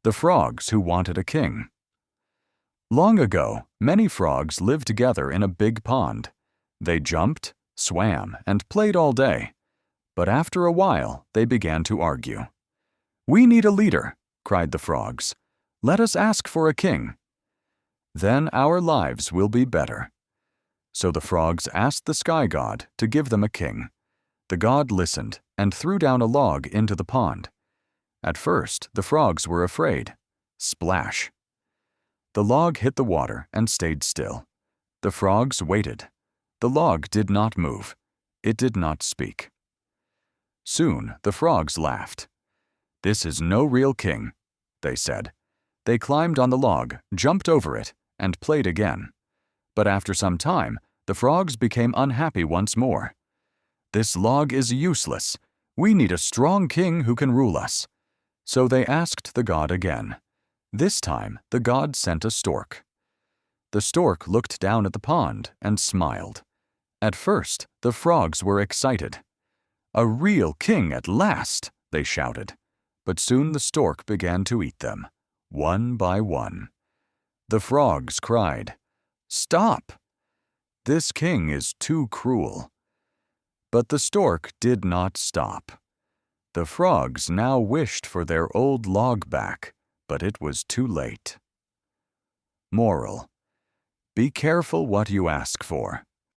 The Frogs Who Wanted a King. Long ago, many frogs lived together in a big pond. They jumped, swam, and played all day. But after a while, they began to argue. "We need a leader," cried the frogs. "Let us ask for a king. Then our lives will be better." So the frogs asked the sky god to give them a king. The god listened and threw down a log into the pond. At first, the frogs were afraid. Splash! The log hit the water and stayed still. The frogs waited. The log did not move. It did not speak. Soon the frogs laughed. "This is no real king," they said. They climbed on the log, jumped over it, and played again. But after some time, the frogs became unhappy once more. "This log is useless. We need a strong king who can rule us." So they asked the god again. This time, the god sent a stork. The stork looked down at the pond and smiled. At first, the frogs were excited. "A real king at last!" they shouted. But soon the stork began to eat them, one by one. The frogs cried, "Stop! This king is too cruel." But the stork did not stop. The frogs now wished for their old log back, but it was too late. Moral: be careful what you ask for.